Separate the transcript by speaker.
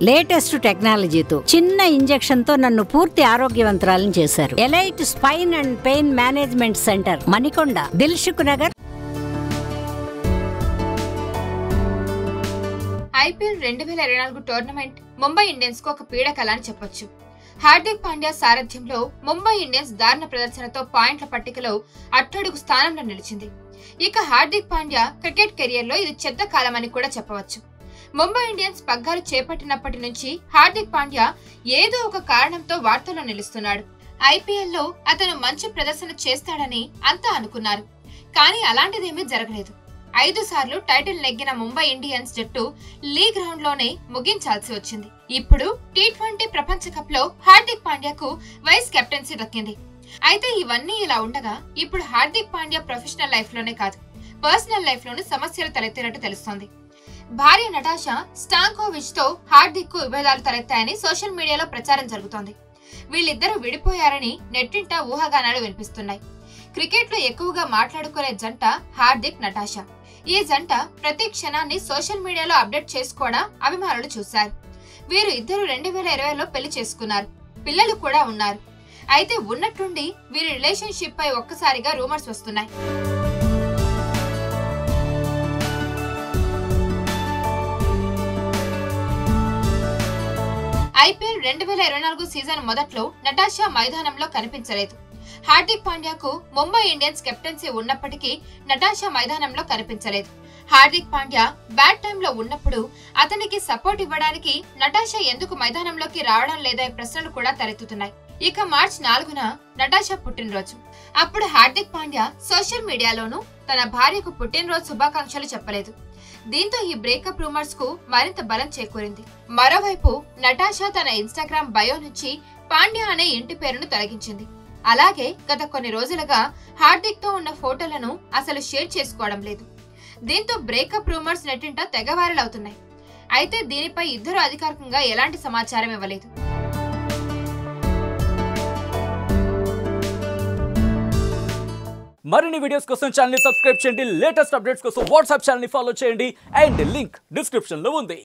Speaker 1: Latest టెక్నాలజీతో చిన్న injection తో నన్ను పూర్తి ఆరోగ్యవంతురాలను చేశారు. Elite spine and pain management centre, Manikonda, Dilsukh Nagar.
Speaker 2: IPL 2024 tournament Mumbai Indians కు ఒక పీడకల అని చెప్పొచ్చు. హార్దిక్ పాండ్యా సారథ్యంలో ముంబై ఇండియన్స్ దారుణ ప్రదర్శనతో పాయింట్ల పట్టికలో అట్టడుగు స్థానంలో నిలిచింది. ఇక హార్దిక్ పాండ్యా క్రికెట్ కెరియర్ లో ఇది చెత్త కాలం అని కూడా చెప్పవచ్చు. ముంబై ఇండియన్స్ పగ్గాలు చేపట్టినప్పటి నుంచి హార్దిక్ పాండ్యా ఏదో ఒక కారణంతో వార్తల్లో నిలుస్తున్నాడు. ఐపీఎల్ లో అతను మంచి ప్రదర్శన చేస్తాడని అంతా అనుకున్నారు. కానీ అలాంటిదేమీ జరగలేదు. 5 సార్లు టైటిల్ నెగ్గిన ముంబై ఇండియన్స్ జట్టు లీగ్ రౌండ్ లోనే ముగించాల్సి వచ్చింది. ఇప్పుడు టీ20 ప్రపంచ కప్ లో హార్దిక్ పాండ్యాకు వైస్ కెప్టెన్సీ దక్కింది. అయితే ఇవన్నీ ఇలా ఉండగా ఇప్పుడు హార్దిక్ పాండ్యా ప్రొఫెషనల్ లైఫ్ లోనే కాదు, పర్సనల్ లైఫ్ లోనూ సమస్యలు తలెత్తినట్టు తెలుస్తోంది. భార్య నటాషా స్టాంకోవిచ్ తో హార్దిక్ కు విభేదాలు తలెత్తాయని సోషల్ మీడియాలో ప్రచారం జరుగుతోంది. వీళ్ళిద్దరూ విడిపోయారని నెట్టింట ఊహాగానాలు వినిపిస్తున్నాయి. క్రికెట్ లో ఎక్కువగా మాట్లాడుకునే జంట హార్దిక్, నటాషా. ఈ జంట ప్రతి క్షణాన్ని సోషల్ మీడియాలో అప్డేట్ చేసుకోవడం అభిమానులు చూశారు. వీరు ఇద్దరు 2020లో పెళ్లి చేసుకున్నారు. పిల్లలు కూడా ఉన్నారు. అయితే ఉన్నట్టుండి వీరి రిలేషన్షిప్ పై ఒక్కసారిగా రూమర్స్ వస్తున్నాయి. ఐపీఎల్ 2024 సీజన్ మొదట్లో నటాషా మైదానంలో కనిపించలేదు. హార్దిక్ పాండ్యాకు ముంబై ఇండియన్స్ కెప్టెన్సీ ఉన్నప్పటికీ నటాషా మైదానంలో కనిపించలేదు. హార్దిక్ పాండ్యా బ్యాడ్ టైంలో ఉన్నప్పుడు అతనికి సపోర్ట్ ఇవ్వడానికి నటాషా ఎందుకు మైదానంలోకి రావడం లేదనే ప్రశ్నలు కూడా తలెత్తుతున్నాయి. ఇక మార్చి 4న నటాషా పుట్టినరోజు. అప్పుడు హార్దిక్ పాండ్యా సోషల్ మీడియాలోనూ తన భార్యకు పుట్టినరోజు శుభాకాంక్షలు చెప్పలేదు. దీంతో ఈ బ్రేకప్ రూమర్స్ కు మరింత బలం చేకూరింది. మరోవైపు నటాషా తన ఇన్స్టాగ్రామ్ బయో నుంచి పాండ్యా అనే ఇంటి పేరును తొలగించింది. అలాగే గత కొన్ని రోజులుగా హార్దిక్ తో ఉన్న ఫోటోలను అసలు షేర్ చేసుకోవడం లేదు. దీంతో బ్రేకప్ రూమర్స్ నెట్టింట తెగ వైరల్ అవుతున్నాయి. అయితే దీనిపై ఇద్దరు అధికారికంగా ఎలాంటి సమాచారం ఇవ్వలేదు.
Speaker 3: మరిన్ని వీడియోస్ కోసం ఛానల్ ని సబ్స్క్రైబ్ చేయండి. లేటెస్ట్ అప్డేట్స్ కోసం వాట్సాప్ ఛానల్ ని ఫాలో చేయండి. అండ్ లింక్ డిస్క్రిప్షన్ లో ఉంది.